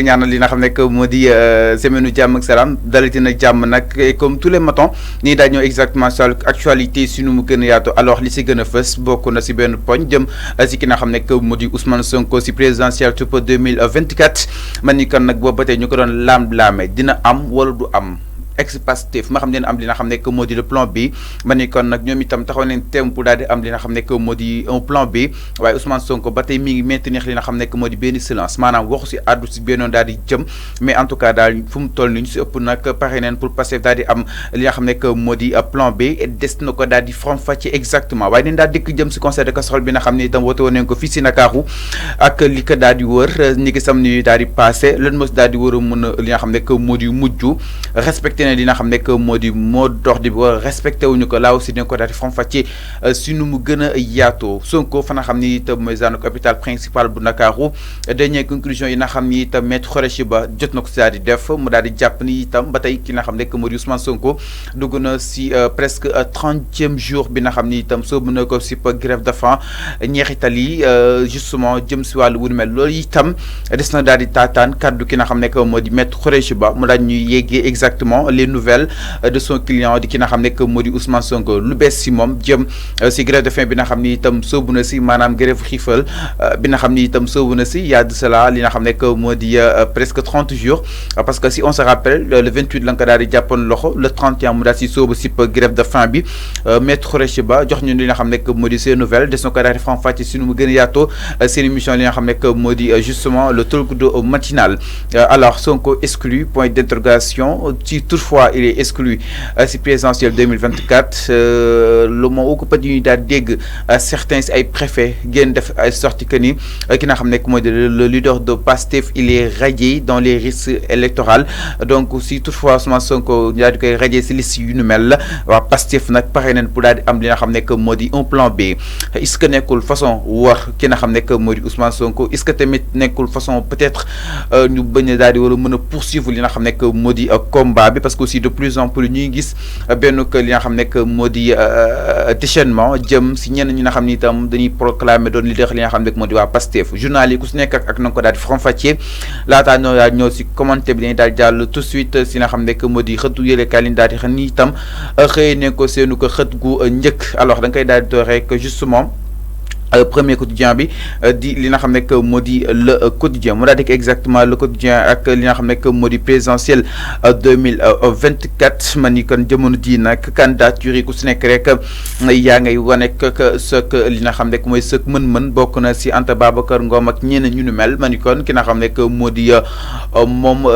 ñaanal li nga xam nekk moo di semaine jàmm ak salaam dalati na jàmm nag comme tous les matins nii daa ñëw exactement sur actualité si nu mu gën a yaatu alors li si gën a fës bokk na si benn poñ jëm si ki nga xam nekk moo di Ousmane Sonko si présidentielle tup 2024 man ni kon nag boobu ba tey ñu ko doon laam-laame dina am wala du am ex-Pastef ma xam ne am li nga xam ne moo di le plan B ma ni kon nag ñoom itam taxaw nañ teem pour daal di am li nga xam ne moo di un plan B waaye Ousmane Sonko ba tey mi ngi maintenir li nga xam ne moo di benn silence maanaam waxu si àddu si bennoon daal di jëm mais en tout cas daal fu mu toll nii ñu si ëpp nag pare neen pour Pastef daal di am li nga xam ne moo di plan B des na ko daal di faram-fàcce exactement waaye dañ daal dikk jëm si conseil de casserole bi nga xam ne itam woote woon nañ ko fii si Ndakaaru ak li ko daal di wër ñi ngi sam ni daal di passé lan mos daal di war a mën a li nga xam ne moo di mujj respecté li nga xam ne moo di moo dox di ba respecté wuñu ko laa aussi dina ko daal di faram-fàccee si nu mu gën a yaatoo Sonko fa nga xam ni itam mooy zone hôpital principal bu Ndakaaru dernière conclusion yi nga xam ni itam maître Khoureyssi Ba jot na ko si daal di def mu daal di jàpp ni itam ba tey ki nga xam ne moo di Ousmane Sonko dugg na si presque 30e jour bi nga xam ni itam soobu na ko si grève de faim ñeexital yi justement jëm si wàllu wu mel loolu itam des na daal di taataan kaddu ki nga xam ne moo di maître Khoureyssi Ba mu daal ñuy yeggee exactement les nouvelles de son client di ki nga xam ne moo di Ousmane Sonko lu bees si moom jëm si grève de faim bi nga xam ni itam soobu na si maanaam grève xiifal bi nga xam ni itam soobu na si y a de cela li nga xam ne moo di presque 30 jours parce que si on se rappelle le 28 la nga ko daal di jàppoon loxo le 31 mu daal si soobu si grève de faim bi maître Khoureyssi Ba jox ñu li nga xam ne moo di ces nouvelles des na ko daal di faram-fàcce si nu mu gën a yaatoo seen émission li nga xam ne moo di justement le talk do matinal alors Sonko exclu point d'interrogation si toutefois il est exclu si présidentielle 2024 le moment où peut ñu daal dégg certains si ay préfets génn def ay sorti que ni ki nga xam ne mooy le leader de Pastef il est radié dans les risques électoraux donc si toutefois Ousmane Sonko daal di koy radié si liste yu nu mel la waa Pastef nag pare nañ pour daal di am li nga xam ne moo di un plan B est-ce que nekkul façon war ki nga xam ne moo di Ousmane Sonko est-ce que tamit nekkul façon peut-être ñu bañ a daal di war a mën a poursuivre li nga xam ne moo di combat bi parce que aussi de plus en plus ñuy gis benn que li nga xam ne moo di déchaînement jëm si ñenn ñi nga xam ni itam dañuy proclamer doon leader li nga xam ne moo di waa Pastef journal yi ku si nekk ak na nga ko daal di faram-fàccee laataa ñoo daal ñëw si commenté bi dañuy daal jàll tout de suite si nga xam ne moo di xëtu yëlekaay li ñu daal di xam ni itam xëy ne ko seenu ko xët gu njëkk alors da nga koy daal di door rek justement premier quotidien bi di li nga xam ne moo di le quotidien mu daal di exactement le quotidien ak li nga xam ne moo di présidentielle 2024 man ni kon jamono ji nag candidature yi ku si nekk rek yaa ngay wane que li nga xam ne mooy sëk mën-mën bokk na si Anta Babacar Ngom ak ñeneen ñu nu mel man ni kon ki nga xam ne moo di moom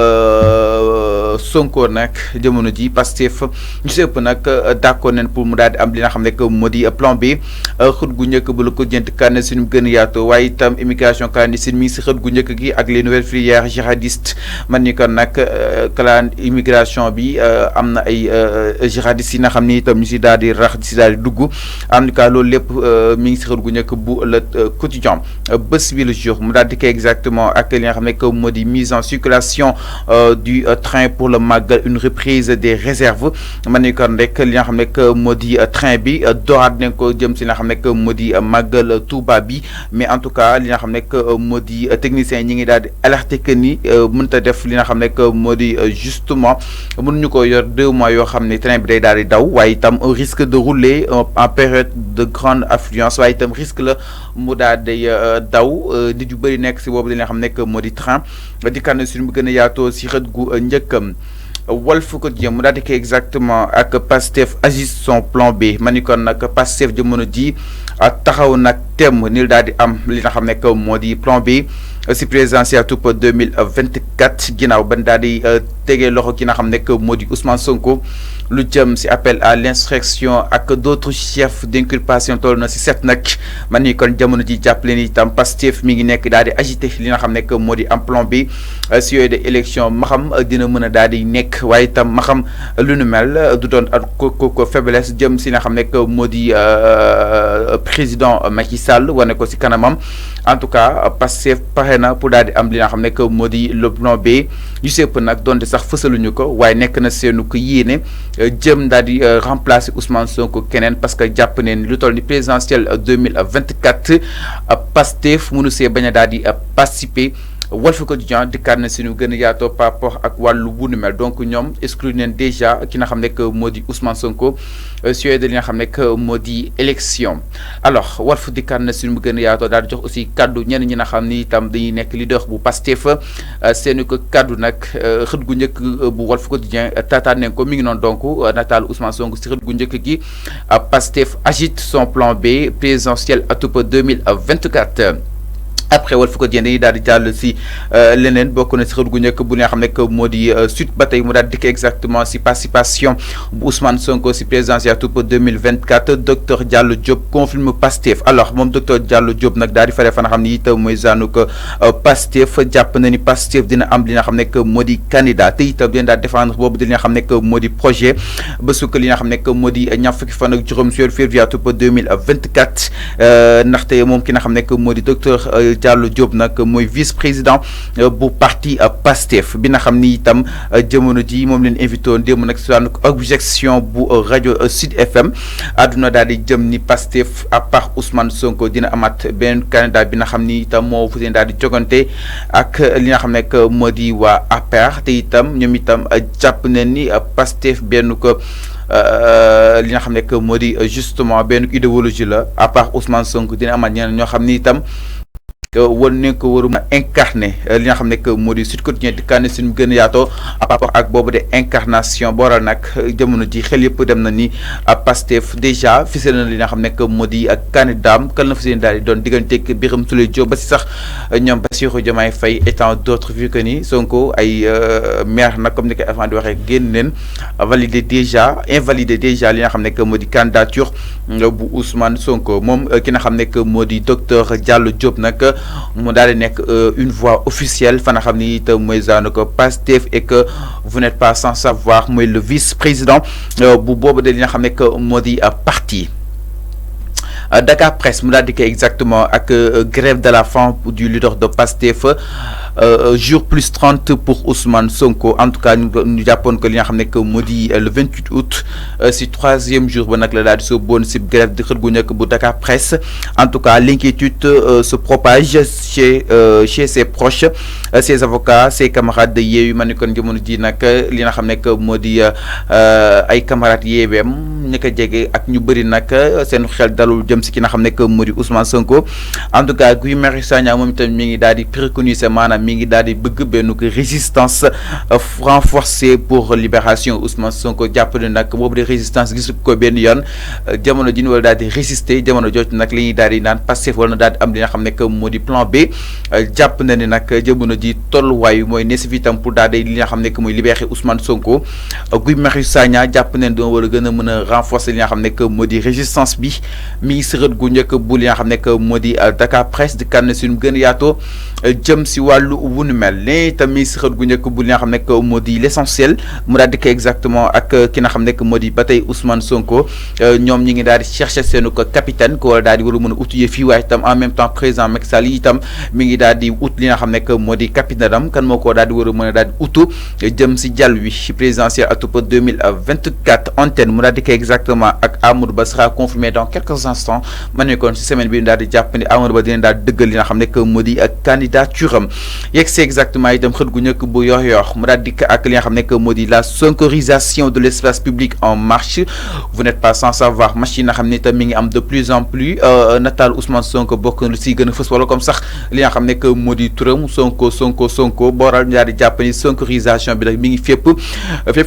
Sonko nag jamono ji Pastef ñu si ëpp nag d'accord nañ pour mu daal di am li nga xam ne moo di plan B xut gu njëkk bu la ko jënt kan si nu mu gën a yaatu waaye itam immigration clandestine mi si xët gu njëkk gi ak les nouvelles filières jihadistes man ni kon nag clan immigration bi am na ay jihadistes yi nga xam ni itam ñu si daal di rax di si daal di dugg en tout cas loolu lépp mi ngi si xët gu njëkk bu le quotidien bés bi le jour mu daal di koy exactement ak li nga xam ne moo di mise en circulation du train pour le Magal une reprise des réserves man ni kon rek li nga xam ne moo di train bi dooraat nañ ko jëm si li nga xam ne moo di Magal Touba bi mais en tout cas li nga xam ne moo di techniciens yi ñi ngi daal di alerter que ni mënta def li nga xam ne moo di justement mënuñu ko yor 2 mois yoo xam ne train bi day daal di daw waaye itam un risque de rouler en période de grande affluence waaye itam risque la mu daal day daw nit yu bëri nekk si boobu li nga xam ne moo di train di kan suñu bu gën a yaatoo si xët gu njëkkam Walf Quotidien mu daal di koy exactement ak Pastef agit son plan B ma ni kon nag Pastef jamono ji taxaw nag thème ni daal di am li nga xam ne moo di plan B si présidentielle tup 2024 ginnaaw ban daal di tegee loxo ki nga xam ne moo di Ousmane Sonko lu jëm si appel à l'insurrection ak d'autres chefs d'inculpation toll na si 7 nag man ni kon jamono ji jàppale ni itam Pastef mi ngi nekk daal di agité li nga xam ne moo di am plan B si yooyu de élection ma xam dina mën a daal di nekk waaye itam ma xam lu nu mel du doon ak ko faiblesse jëm si nga xam ne moo di président Macky Sall wane ko si kanamam en tout cas Pastef pare na pour daal di am li nga xam ne moo di le plan B ñu sepp nag donte sax fësaluñu ko waaye nekk na seenu ko yéene jëm daal di remplacer Ousmane Sonko keneen parce que jàpp neen lu toll ni présidentielle 2024 Pastef mënu see bañ a daal di participer Walf Quotidien dikkaat na si ñu gën a yaatoo par rapport ak wàllu bu nu mel donc ñoom exclu neen déjà ki nga xam ne que moo di Ousmane Sonko sujet de li nga xam ne que moo di élection. Alors Walf dikkaat na si ñu gën a yaatoo daal di jox aussi kaddu ñenn ñi nga xam ni itam dañuy nekk leader bu Pastef seeni ko kaddu nag xët gu njëkk bu Walf Quotidien taataan nañ ko mi ngi noonu donc nataal Ousmane Sonko si xët gu njëkk gi Pastef agite son plan B présidentiel atoupa 2024. Après Walf Quotidien dañuy daal di jàll si leneen bokk na si xët gu njëkk bu nga xam ne que moo di suite ba tey mu daal dikk exactement si participation bu Ousmane Sonko si présidentielle atoupa 2024 docteur Diallo Diop confirme Pastef. Alors moom docteur Diallo Diop nag daal di faree fa nga xam ne itam mooy zaanu ko Pastef jàpp na ni Pastef dina am li nga xam ne que moo di candidat te itam dina daal défendre boobu di li nga xam ne que moo di projet ba sukk li nga xam ne que moo di ñaar fukki fan ak juróom si février atoupa 2024 ndaxte moom ki nga xam ne que moo di docteur Diallo Diop nag mooy vice-président bu parti Pastef bi nga xam ni itam jamono ji moom leen invité woon démb nag si wàllu objection bu rajo Sud FM àdduna daal di jëm ni Pastef à part Ousmane Sonko dina amaat beneen candidat bi nga xam ni itam moo fu seen daal di jogante ak li nga xam ne moo di waa APR te itam ñoom itam jàpp nañ ni Pastef benn ko li nga xam ne moo di justement benn idéologie la à part Ousmane Sonko dina amaat ñeneen ñoo xam ni itam wan ne ko waru incarné li nga xam ne que moo di Sud Quotidien di kànne suñu gën a yaatoo par rapport ak boobu de incarnation booral nag jamono ji xel yëpp dem na ni Pastef déjà fisé na li nga xam ne que moo di ak candidat kal na fa seen daal di doon digganteeg Birame Souleye Diop ba si sax ñoom Bassirou Diomaye Faye et tant d'autres vu que ni Sonko ay maire nag comme ni ko avant di waxee génn leen invalidé déjà li nga xam ne que moo di candidature bu Ousmane Sonko moom ki nga xam ne que moo di docteur Diallo Diop nag mu daal di nekk une voix officielle fa nga xam ni itam mooy zaanu ko Pastef et que vous n'êtes pas sans savoir mooy le vice-président bu boobu de li nga xam ne que moo di parti. Dakar Presse mu daal di ko exactement ak grève de la faim du leader de Pastef jour plus 30 pour Ousmane Sonko en tout cas ñu jàppoon que li nga xam ne que moo di le 28 août si 3e jour ba nag la daal di soo boon si grève di xët gu njëkk bu Dakar Presse en tout cas l'inquiétude se propage chez ses proches ses avocats ses camarades de Yewwi ma ne kon jamono ji nag li nga xam ne que moo di ay camarades Yewwem ñi ko jege ak ñu bëri nag seen xel dalul jëm si ki nga xam ne que moo di Ousmane Sonko en tout cas Guy Marius Sagna moom itam mi ngi daal di préconiser maanaam mi ngi daal di bëgg benn résistance renforcée pour libération Ousmane Sonko jàpp ne nag boobu de résistance gis ko benn yoon jamono ji ñu wala daal di résister jamono jooju nag li ñuy daal di naan Pastef wala na daal di am li nga xam ne que moo di plan B jàpp na ne nag jamono ji tolluwaay mooy nesi fi tam pour daal di li nga xam ne que mooy libérer Ousmane Sonko Guy Marius Sagna jàpp ne doo war a gën a mën a renforcer li nga xam ne que moo di résistance bi mi ngi sërët gu njëkk bu li nga xam ne que moo di Dakar Presse di kan suñu gën a yaatoo jëm si wàllu wu nu mel ne tamit si xët gu njëkk bu li nga xam ne que moo di l'essentiel mu daal di ko exactement ak ki nga xam ne que moo di ba tey Ousmane Sonko ñoom ñi ngi daal di chercher seenu ko capitaine ko wala daal di war a mën a utuyee fii waaye itam en même temps président Macky Sall itam mi ngi daal di ut li nga xam ne que moo di capitaine am kan moo ko daal di war a mën a daal di utu jëm si jàll wi présidentiel atoupa 2024 antenne mu daal di ko exactement ak Amadou Ba sera confirmé dans quelques instants ma ne kon si semaine bi daal di jàpp ni Amadou Ba dina daal dëggal li nga xam ne que moo di ak candidature am yegg si exactement itam xët gu njëkk bu yor mu daal dikk ak li nga xam ne que moo di la sonkorisation de l'espace public en marche vous n'êtes pas sans savoir machine nga xam ne itam mi ngi am de plus en plus nataal Ousmane Sonko bokk na lu si gën a fës wala comme sax li nga xam ne que moo di turam Sonko booral ñu daal di jàpp ni sonkorisation bi nag mi ngi fépp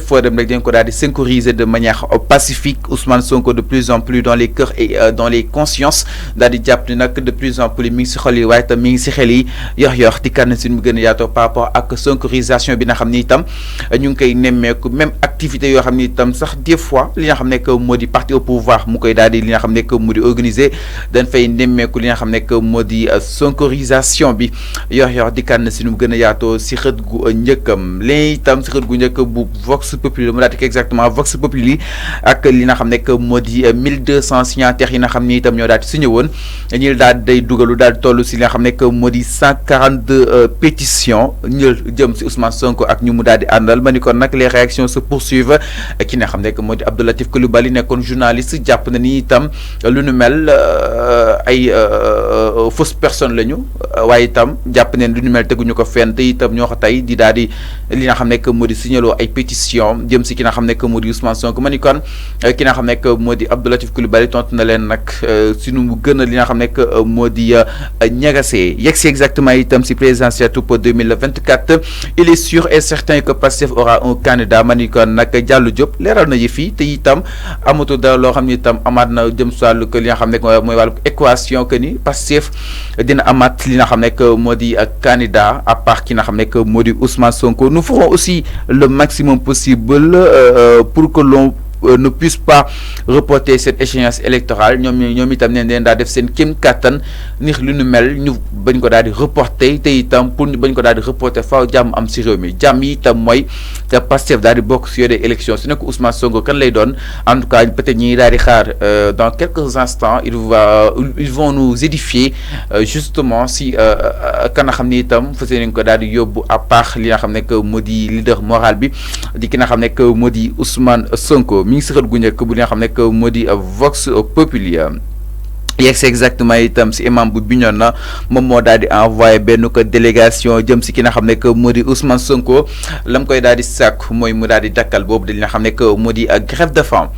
foo dem rek dañ ko daal di synchroniser de manière pacifique Ousmane Sonko de plus en plus dans les cœurs et dans les consciences daal di jàpp ni nag de plus en plus mi ngi si xol yi waaye itam mi ngi si xel yi yor di kan si mu gën a yaatoo par rapport ak sonkorisation bi nga xam ni itam ñu ngi koy nemmeeku même activité yoo xam ni itam sax des fois li nga xam ne que moo di parti au pouvoir mu koy daal di li nga xam ne que moo di organiser dañ fay nemmeeku li nga xam ne que moo di sonkorisation bi yor di kan si mu gën a yaatoo si xët gu njëkkam léegi itam si xët gu njëkk bu Vox Populi mu daal di exactement Vox Populi ak li nga xam ne que moo di 1200 signataires yi nga xam ni itam ñoo daal di signé woon ñu daal day dugalu daal di toll si li nga xam ne que moo di 142 pétition ñu jëm ci Ousmane Sonko ak ñu mu daal di àndal ma ni kon nag les réactions se poursuivent ki nga xam ne moo di Abdou Latif Coulibaly nekkoon journaliste jàpp na ni itam lu nu mel ay fausse personne lañu waaye itam jàpp ne lu nu mel teguñu ko fenn te itam ñoo ko tey di daal di li nga xam ne moo di signaloo ay pétition jëm ci ki nga xam ne moo di Ousmane Sonko ma ni kon ki nga xam ne moo di Abdou Latif Coulibaly tontu na leen nag si nu mu gën a li nga xam ne moo di ñagasee yegg si exactement itam si présidentielle pour 2024 il est sûr et certain que Pastef aura un candidat ma ni kon nag Diallo Diop leeral na yëf yi te itam amatu dara loo xam ne itam amaat na jëm si wàllu li nga xam ne mooy wàllu équation que ni Pastef dina amaat li nga xam ne moo di candidat à part ki nga xam ne moo di Ousmane Sonko. Nous ferons aussi le maximum possible pour que l'on ne puisse pas reporter cette échéance électorale ñoom itam ne leen daa def seen kéem kattan ni lu nu mel ñu bañ ko daal di reporter te itam pour ñu bañ ko daal di reporter faaw jàmm am si réew mi jàmm yi itam mooy te Pastef daal di bokk si yooyu élection su nekk Ousmane Sonko kan lay doon en tout cas peut-être ñi daal di xaar dans quelques instants ils vont nous édifier justement si kan nga xam ni itam fas yéene ko daal di yóbbu à part li nga xam ne moo di leader moral bi di ki nga xam ne moo di Ousmane Sonko. mi ngi si xët gu njëkk bu nga xam ne moo di Vox Populi yegg si exactement itam si imam bu Bignona moom moo daal di envoyé benn ko délégation jëm si ki nga xam ne moo di Ousmane Sonko lam koy daal di sàkk mooy mu daal di dakkal boobu di li nga xam ne moo di grève de faim.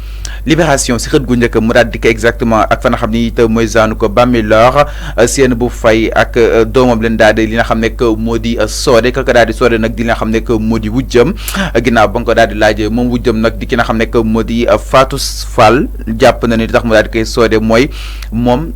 Libération si xët gu njëkk mu daal di ko exactement ak fa nga xam ni itam mooy zaanu ko Bambilor seen bu fay ak doomam leen daal di li nga xam ne moo di soode ka ko daal di soode nag di li nga xam ne moo di wujjam ginnaaw ba nga ko daal di laaj moom wujjam nag di ki nga xam ne moo di Fatou Fall jàpp na ni tax mu daal di koy soode mooy moom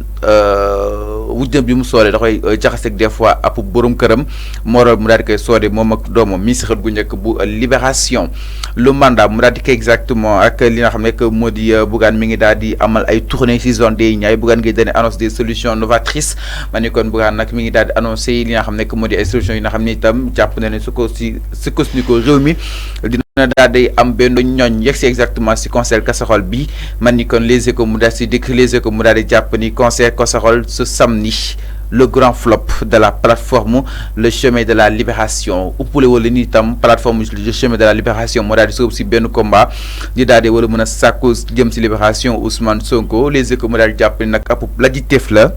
wujjam bi mu soodee da koy jaxaseeg des fois ab borom këram moo mu daal di koy soodee moom ak doomam mi si xët gu njëkk bu Libération. Le mandat mu daal di koy exactement ak li nga xam ne moo di Bougane mi ngi daal di amal ay tournée si zone des Niayes Bougane ngay dane annonce des solutions novatrices ma ni kon Bougane nag mi ngi daal di annoncé li nga xam ne moo di ay solutions yi nga xam ne itam jàpp na ne su ko réew mi dina daal day am benn ñooñ yegg si exactement si conseil casserole bi man ni kon les échos mu daal si dikk les échos mu daal di jàpp ni conseil casserole ce samedi le grand flop de la plateforme le chemin de la libération uppule wala ni itam plateforme le chemin de la libération moo daal di sóobu si benn combat di daal di wala mën a sàkku jëm si libération Ousmane Sonko les échos mu daal di jàpp ni nag ab lajiteef la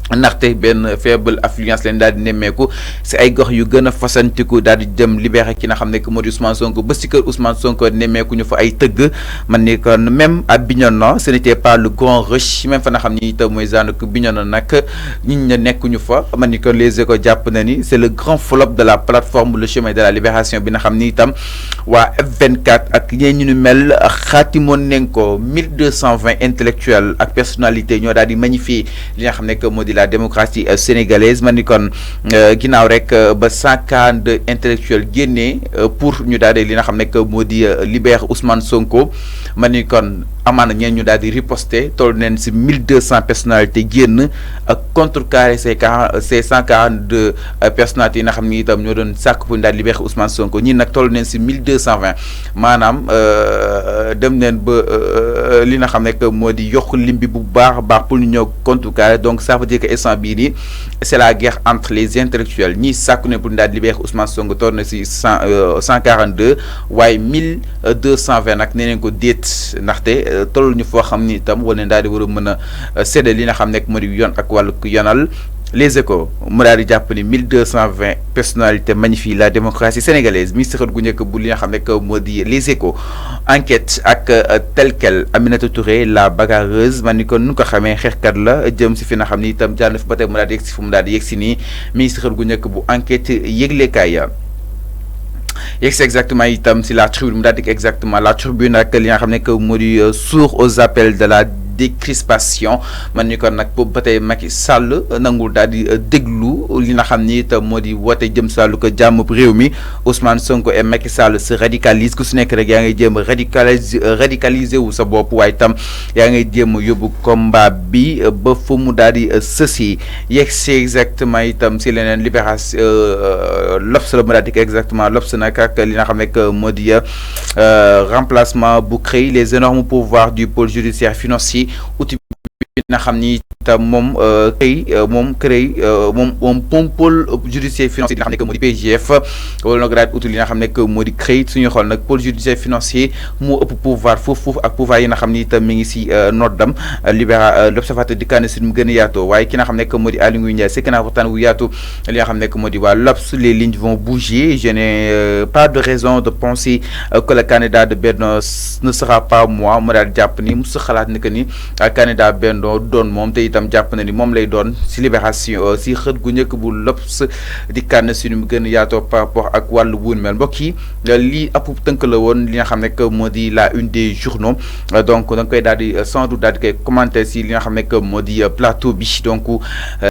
ndaxte benn faible affluence leen daal di nemmeeku si ay gox yu gën a fasantiku daal di dem libéré ki nga xam ne moo di Ousmane Sonko ba si kër Ousmane Sonko nemmeeku ñu fa ay tëgg man ni kon même à Bignona ce n'était pas le grand rush même fa nga xam ni itam mooy zaanuk Bignona nag ñit ña nekkuñu fa man ni kon les échos jàpp na ni c'est le grand flop de la plateforme le chemin de la libération bi nga xam ni itam waa F24 ak ñeen ñu mel xaatimoon nañ ko 1220 intellectuels ak personnalité ñoo daal di magnifier li nga xam ne moo di la démocratie sénégalaise man ni kon ginnaaw rek ba 142 intellectuels génnee pour ñu daal di li nga xam ne moo di libérer Ousmane Sonko man ni kon amaana ñeen ñu daal di riposter toll neen si 1200 personnalités génn ak contrecarrer ces 142 personnalités yi nga xam ni itam ñoo doon sàkk pour ñu daal di libérer Ousmane Sonko ñii nag toll neen si 1220 maanaam dem neen ba li nga xam ne moo di yokk lim bi bu baax a baax pour ñu ñëw contrecarrer donc ça veut dire que instant bii nii c'est la guerre entre les intellectuels ñii sàkku ne pour ñu daal di libérer Ousmane Sonko toll na si 142 waaye 1220 nag nee nañ ko déet ndaxte toll ñu foo xam ni itam wala daal di war a mën a séddale li nga xam ne moo di yoon ak wàllu yonal les échos mu daal di jàpp ni 1220 personnalités magnifient la démocratie sénégalaise mi sëxat gu njëkk bu li nga xam ne moo di les échos enquête ak tel quel Aminata Touré la bagarreuse man ni kon nu ko xamee xeexkat la jëm si fi nga xam ni itam jaar na fi ba tey mu daal di yegg si fu mu daal di yegg si nii mi sëxat gu njëkk bu enquête yëglekaay yegg si exactement itam si la tribune mu daal di exactement la tribune ak li nga xam ne moo di sourd aux appels de la décrispation man ni kon nag boobu ba tey Macky Sall nangul daal di déglu li nga xam ni itam moo di woote jëm Sall ko jàmm réew mi Ousmane Sonko et Macky Sall se radicalise ku su nekk rek yaa ngay jéem a radicaliser wu sa bopp waaye itam yaa ngay jéem a yóbbu combat bi ba fu mu daal di sësi yegg si exactement itam si leneen libération L'Obs la mu daal di exactement L'Obs nag ak li nga xam ne moo di remplacement bu créé les énormes pouvoirs du pôle judiciaire financier outil nga xam ni itam moom moom pôle judiciaire financier li nga xam ne que moo di PJF wala nag daal utul li nga xam ne que moo di CREI suñu xool nag pôle judiciaire financier moo ëpp pouvoir foofu ak pouvoir yi nga xam ni itam mi ngi si noddam l'observateur di kaane si mu gën a yaatoo waaye ki nga xam ne que moo di Aly Ngouille Ndiaye sekk naa waxtaan wu yaatu li nga xam ne que moo di waa l'Obs les lignes vont bouger je n'ai pas de raison de penser que le candidat de Benno ne sera pas moi mu daal jàpp ni musu xalaat ni que ni candidat Benno doon moom te itam jàpp na ni moom lay doon si libération si xët gu njëkk bu L'Obs di kànn si nu mu gën a yaatoo par rapport ak wàllu wuun mel mbokk yi lii ab tënk la woon li nga xam ne que moo di la une des journaux donc da nga koy daal di sans doute daal di koy commenter si li nga xam ne que moo di plateau bi donc